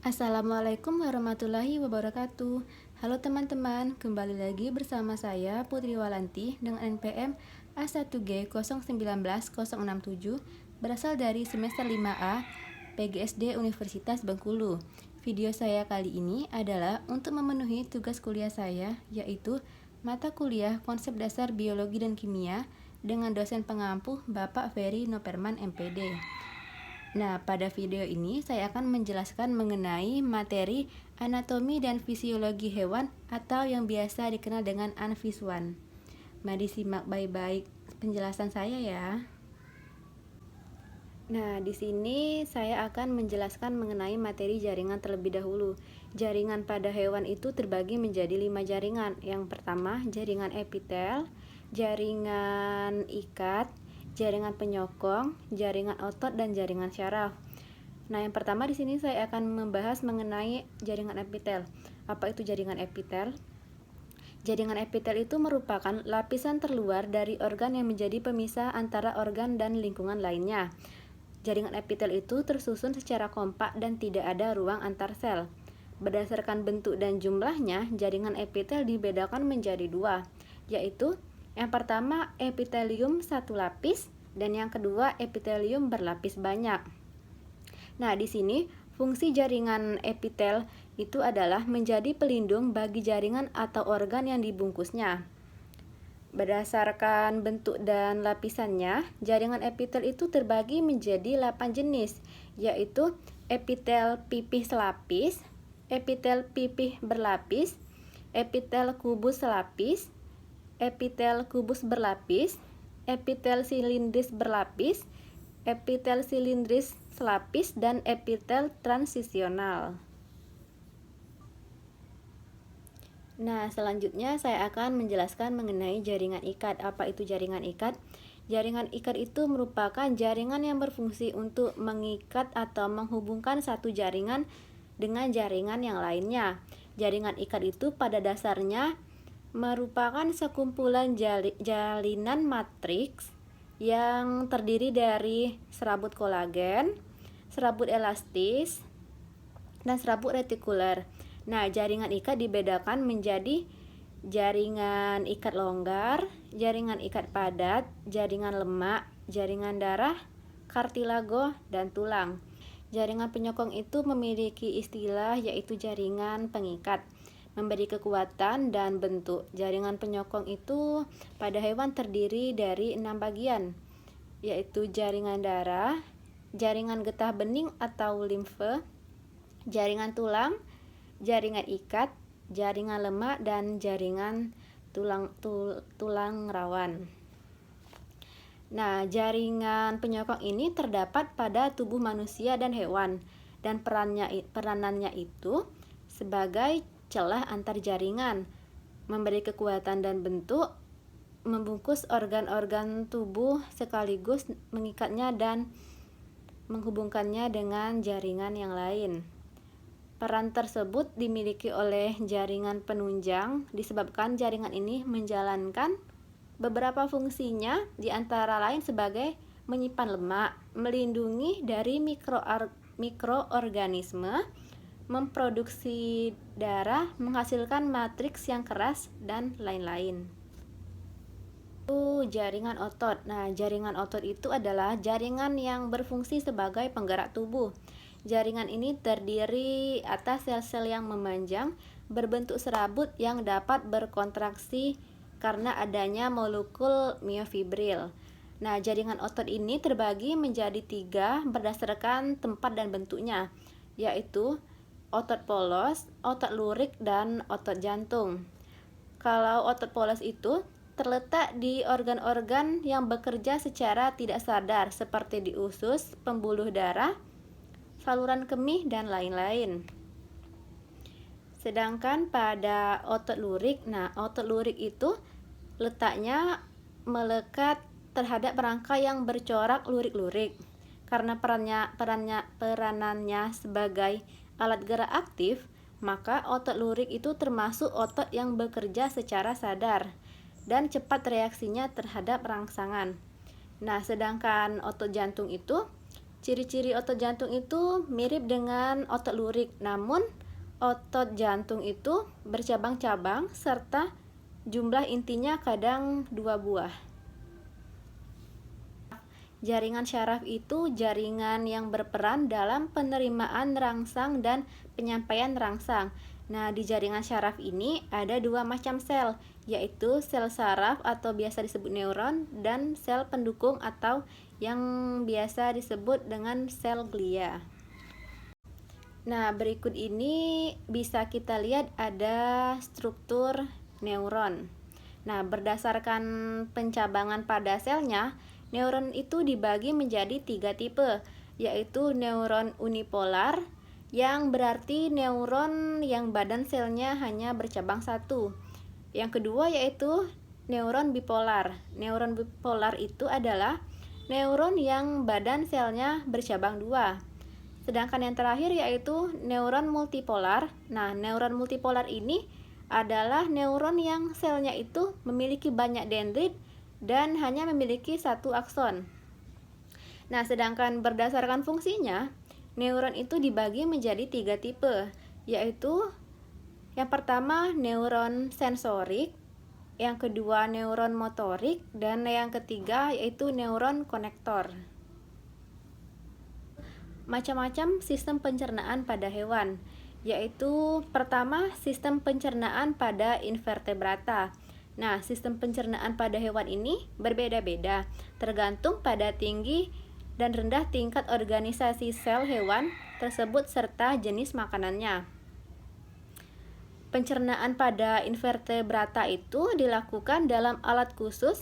Assalamualaikum warahmatullahi wabarakatuh. Halo teman-teman, kembali lagi bersama saya Putri Walanti dengan NPM A1G019067 berasal dari semester 5A PGSD Universitas Bengkulu. Video saya kali ini adalah untuk memenuhi tugas kuliah saya, yaitu mata kuliah Konsep Dasar Biologi dan Kimia dengan dosen pengampu Bapak Ferry Noperman MPD. Nah, pada video ini saya akan menjelaskan mengenai materi anatomi dan fisiologi hewan atau yang biasa dikenal dengan anfiswan. Mari simak baik-baik penjelasan saya ya. Nah, di sini saya akan menjelaskan mengenai materi jaringan terlebih dahulu. Jaringan pada hewan itu terbagi menjadi 5 jaringan. Yang pertama, jaringan epitel, jaringan ikat, jaringan penyokong, jaringan otot, dan jaringan syaraf. Nah, yang pertama di sini saya akan membahas mengenai jaringan epitel. Apa itu jaringan epitel? Jaringan epitel itu merupakan lapisan terluar dari organ yang menjadi pemisah antara organ dan lingkungan lainnya. Jaringan epitel itu tersusun secara kompak dan tidak ada ruang antar sel. Berdasarkan bentuk dan jumlahnya, jaringan epitel dibedakan menjadi dua, yaitu yang pertama epitelium satu lapis dan yang kedua epitelium berlapis banyak. Nah, di sini fungsi jaringan epitel itu adalah menjadi pelindung bagi jaringan atau organ yang dibungkusnya. Berdasarkan bentuk dan lapisannya, jaringan epitel itu terbagi menjadi 8 jenis, yaitu epitel pipih selapis, epitel pipih berlapis, epitel kubus selapis, epitel kubus berlapis, epitel silindris berlapis, epitel silindris selapis, dan epitel transisional. Nah, selanjutnya saya akan menjelaskan mengenai jaringan ikat. Apa itu jaringan ikat? Jaringan ikat itu merupakan jaringan yang berfungsi untuk mengikat atau menghubungkan satu jaringan dengan jaringan yang lainnya. Jaringan ikat itu pada dasarnya merupakan sekumpulan jalinan matriks yang terdiri dari serabut kolagen, serabut elastis, dan serabut retikuler. Nah, jaringan ikat dibedakan menjadi jaringan ikat longgar, jaringan ikat padat, jaringan lemak, jaringan darah, kartilago, dan tulang. Jaringan penyokong itu memiliki istilah yaitu jaringan pengikat, memberi kekuatan dan bentuk. Jaringan penyokong itu pada hewan terdiri dari 6 bagian, yaitu jaringan darah, jaringan getah bening atau limfe, jaringan tulang, jaringan ikat, jaringan lemak, dan jaringan tulang rawan. Nah, jaringan penyokong ini terdapat pada tubuh manusia dan hewan, dan peranannya itu sebagai celah antar jaringan, memberi kekuatan dan bentuk, membungkus organ-organ tubuh sekaligus mengikatnya dan menghubungkannya dengan jaringan yang lain. Peran tersebut dimiliki oleh jaringan penunjang disebabkan jaringan ini menjalankan beberapa fungsinya, di antara lain sebagai menyimpan lemak, melindungi dari mikroorganisme, memproduksi darah, menghasilkan matriks yang keras, dan lain-lain. Jaringan otot. Nah, jaringan otot itu adalah jaringan yang berfungsi sebagai penggerak tubuh. Jaringan ini terdiri atas sel-sel yang memanjang berbentuk serabut yang dapat berkontraksi karena adanya molekul miofibril. Nah, jaringan otot ini terbagi menjadi 3 berdasarkan tempat dan bentuknya, yaitu otot polos, otot lurik, dan otot jantung. Kalau otot polos itu terletak di organ-organ yang bekerja secara tidak sadar seperti di usus, pembuluh darah, saluran kemih, dan lain-lain. Sedangkan pada otot lurik, otot lurik itu letaknya melekat terhadap rangka yang bercorak lurik-lurik. Karena peranannya sebagai alat gerak aktif, maka otot lurik itu termasuk otot yang bekerja secara sadar dan cepat reaksinya terhadap rangsangan. Nah, sedangkan otot jantung itu Ciri-ciri otot jantung itu mirip dengan otot lurik, namun otot jantung itu bercabang-cabang serta jumlah intinya kadang 2 buah. Jaringan syaraf itu jaringan yang berperan dalam penerimaan rangsang dan penyampaian rangsang. Nah, di jaringan syaraf ini ada 2 macam sel, yaitu sel saraf atau biasa disebut neuron dan sel pendukung atau yang biasa disebut dengan sel glia. Nah, berikut ini bisa kita lihat ada struktur neuron. Nah, berdasarkan pencabangan pada selnya, neuron itu dibagi menjadi 3 tipe, yaitu neuron unipolar, yang berarti neuron yang badan selnya hanya bercabang satu. Yang kedua yaitu neuron bipolar. Neuron bipolar itu adalah neuron yang badan selnya bercabang 2. Sedangkan yang terakhir yaitu neuron multipolar. Nah, neuron multipolar ini adalah neuron yang selnya itu memiliki banyak dendrit dan hanya memiliki 1 akson. Nah, sedangkan berdasarkan fungsinya, neuron itu dibagi menjadi 3 tipe, yaitu yang pertama neuron sensorik, yang kedua neuron motorik, dan yang ketiga yaitu neuron konektor. Macam-macam sistem pencernaan pada hewan, yaitu pertama sistem pencernaan pada invertebrata. Nah, sistem pencernaan pada hewan ini berbeda-beda, tergantung pada tinggi dan rendah tingkat organisasi sel hewan tersebut serta jenis makanannya. Pencernaan pada invertebrata itu dilakukan dalam alat khusus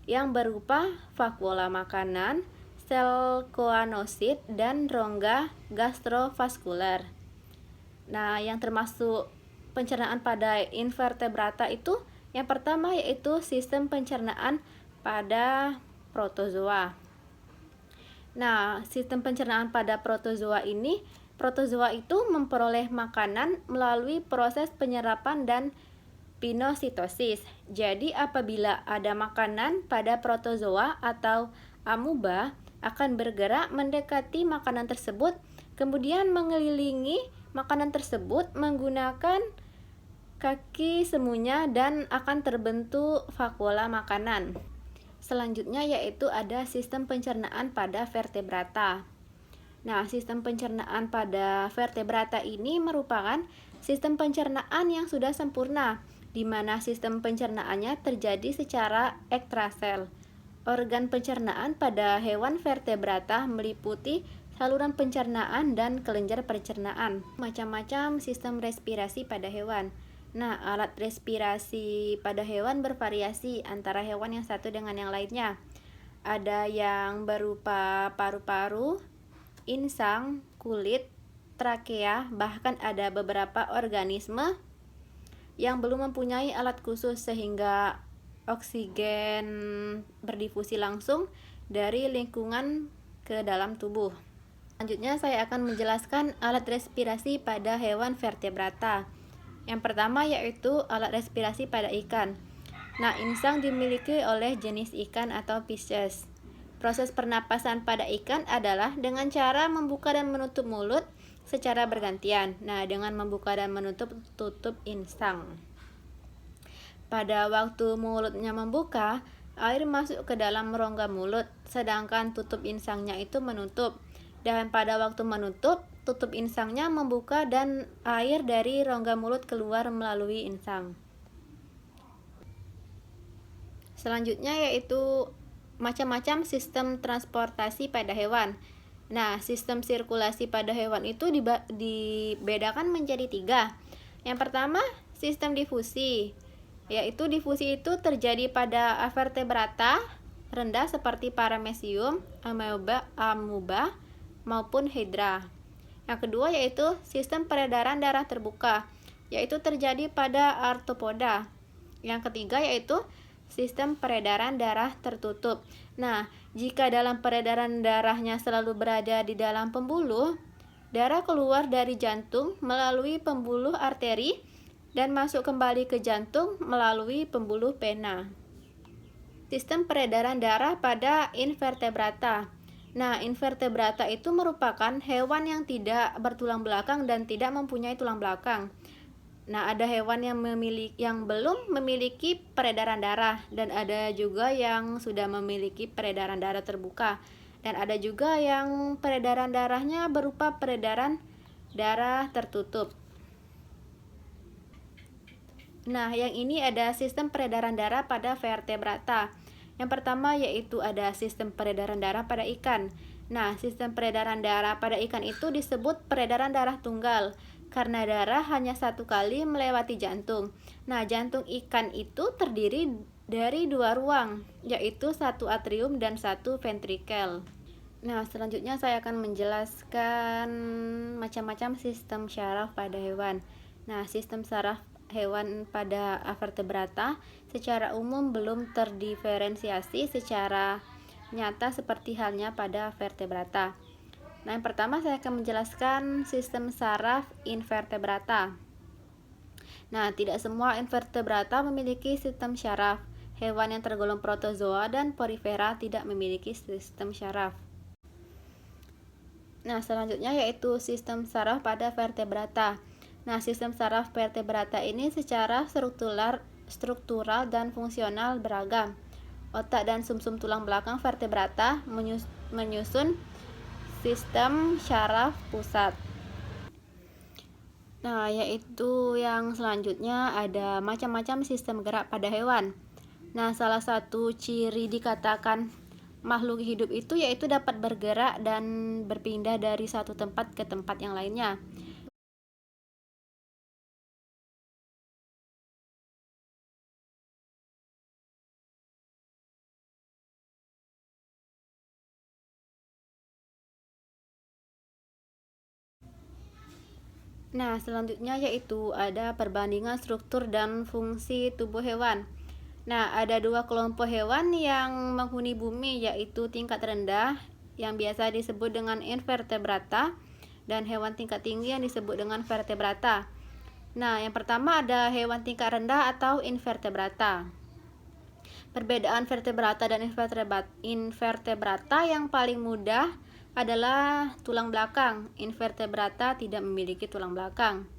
yang berupa vakuola makanan, sel koanosit, dan rongga gastrovaskuler. Nah, yang termasuk pencernaan pada invertebrata itu yang pertama yaitu sistem pencernaan pada protozoa. Nah, sistem pencernaan pada protozoa itu memperoleh makanan melalui proses penyerapan dan pinositosis. Jadi, apabila ada makanan pada protozoa atau amuba, akan bergerak mendekati makanan tersebut, kemudian mengelilingi makanan tersebut menggunakan kaki semuanya dan akan terbentuk vakuola makanan. Selanjutnya yaitu ada sistem pencernaan pada vertebrata. Nah, sistem pencernaan pada vertebrata ini merupakan sistem pencernaan yang sudah sempurna, di mana sistem pencernaannya terjadi secara ekstrasel. Organ pencernaan pada hewan vertebrata meliputi saluran pencernaan dan kelenjar pencernaan. Macam-macam sistem respirasi pada hewan. Nah, alat respirasi pada hewan bervariasi antara hewan yang satu dengan yang lainnya. Ada yang berupa paru-paru, insang, kulit, trakea, bahkan ada beberapa organisme yang belum mempunyai alat khusus sehingga oksigen berdifusi langsung dari lingkungan ke dalam tubuh. Selanjutnya saya akan menjelaskan alat respirasi pada hewan vertebrata. Yang pertama yaitu alat respirasi pada ikan. Nah, insang dimiliki oleh jenis ikan atau fishes. Proses pernapasan pada ikan adalah dengan cara membuka dan menutup mulut secara bergantian. Nah, dengan membuka dan menutup tutup insang. Pada waktu mulutnya membuka, air masuk ke dalam rongga mulut, sedangkan tutup insangnya itu menutup. Dan pada waktu menutup, tutup insangnya membuka dan air dari rongga mulut keluar melalui insang. Selanjutnya yaitu macam-macam sistem transportasi pada hewan. Nah, sistem sirkulasi pada hewan itu dibedakan menjadi 3. Yang pertama, sistem difusi. Yaitu difusi itu terjadi pada vertebrata rendah seperti paramecium, amuba, maupun hydra. Yang kedua yaitu sistem peredaran darah terbuka, yaitu terjadi pada arthropoda. Yang ketiga yaitu sistem peredaran darah tertutup. Nah, jika dalam peredaran darahnya selalu berada di dalam pembuluh, darah keluar dari jantung melalui pembuluh arteri dan masuk kembali ke jantung melalui pembuluh vena. Sistem peredaran darah pada invertebrata. Nah, invertebrata itu merupakan hewan yang tidak bertulang belakang dan tidak mempunyai tulang belakang. Nah, ada hewan yang belum memiliki peredaran darah, dan ada juga yang sudah memiliki peredaran darah terbuka, dan ada juga yang peredaran darahnya berupa peredaran darah tertutup. Nah, yang ini ada sistem peredaran darah pada vertebrata. Yang pertama yaitu ada sistem peredaran darah pada ikan. Nah, sistem peredaran darah pada ikan itu disebut peredaran darah tunggal, karena darah hanya satu kali melewati jantung. Nah, jantung ikan itu terdiri dari dua ruang, yaitu satu atrium dan satu ventrikel. Nah, selanjutnya saya akan menjelaskan macam-macam sistem syaraf pada hewan. Nah, sistem saraf hewan pada vertebrata secara umum belum terdiferensiasi secara nyata seperti halnya pada vertebrata. Nah, yang pertama saya akan menjelaskan sistem saraf invertebrata. Nah, tidak semua invertebrata memiliki sistem syaraf. Hewan yang tergolong protozoa dan porifera tidak memiliki sistem syaraf. Nah, selanjutnya yaitu sistem saraf pada vertebrata. Nah, sistem saraf vertebrata ini secara struktural dan fungsional beragam. Otak dan sumsum tulang belakang vertebrata menyusun sistem syaraf pusat. Nah, yaitu yang selanjutnya ada macam-macam sistem gerak pada hewan. Nah, salah satu ciri dikatakan makhluk hidup itu yaitu dapat bergerak dan berpindah dari satu tempat ke tempat yang lainnya. Nah, selanjutnya yaitu ada perbandingan struktur dan fungsi tubuh hewan. Nah, ada dua kelompok hewan yang menghuni bumi, yaitu tingkat rendah yang biasa disebut dengan invertebrata dan hewan tingkat tinggi yang disebut dengan vertebrata. Nah, yang pertama ada hewan tingkat rendah atau invertebrata. Perbedaan vertebrata dan invertebrata yang paling mudah adalah tulang belakang. Invertebrata tidak memiliki tulang belakang.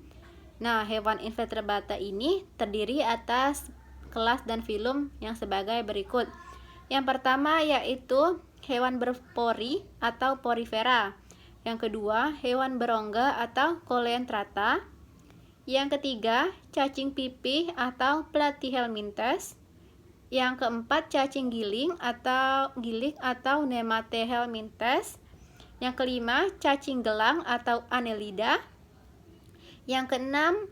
Nah, hewan invertebrata ini terdiri atas kelas dan filum yang sebagai berikut. Yang pertama yaitu hewan berpori atau porifera. Yang kedua, hewan berongga atau coelenterata. Yang ketiga, cacing pipih atau Platyhelminthes. Yang keempat, cacing giling atau Nematyhelminthes. Yang kelima, cacing gelang atau Annelida. Yang keenam,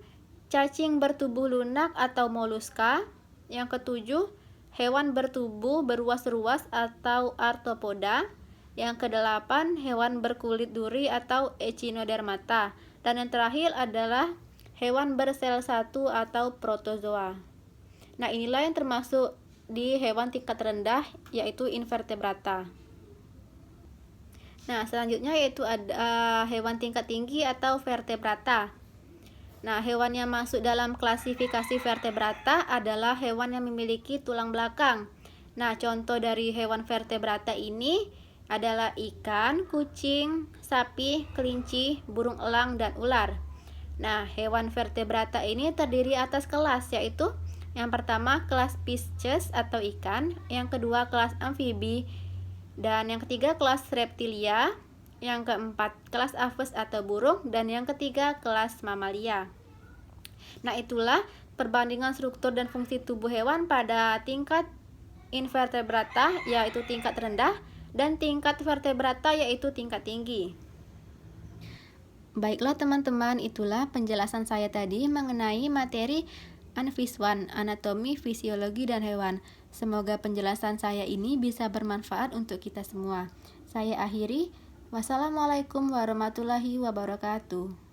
cacing bertubuh lunak atau Mollusca. Yang ketujuh, hewan bertubuh beruas-ruas atau Arthropoda. Yang kedelapan, hewan berkulit duri atau Echinodermata. Dan yang terakhir adalah hewan bersel satu atau protozoa. Nah, inilah yang termasuk di hewan tingkat rendah, yaitu invertebrata. Nah, selanjutnya yaitu ada hewan tingkat tinggi atau vertebrata. Nah, hewan yang masuk dalam klasifikasi vertebrata adalah hewan yang memiliki tulang belakang. Nah, contoh dari hewan vertebrata ini adalah ikan, kucing, sapi, kelinci, burung elang, dan ular. Nah, hewan vertebrata ini terdiri atas kelas, yaitu yang pertama kelas Pisces atau ikan, yang kedua kelas amfibi, dan yang ketiga kelas reptilia, yang keempat kelas aves atau burung, dan yang ketiga kelas mamalia. Nah, itulah perbandingan struktur dan fungsi tubuh hewan pada tingkat invertebrata yaitu tingkat rendah dan tingkat vertebrata yaitu tingkat tinggi. Baiklah teman-teman, itulah penjelasan saya tadi mengenai materi Anfiswan, anatomi, fisiologi, dan hewan. Semoga penjelasan saya ini bisa bermanfaat untuk kita semua. Saya akhiri. Wassalamualaikum warahmatullahi wabarakatuh.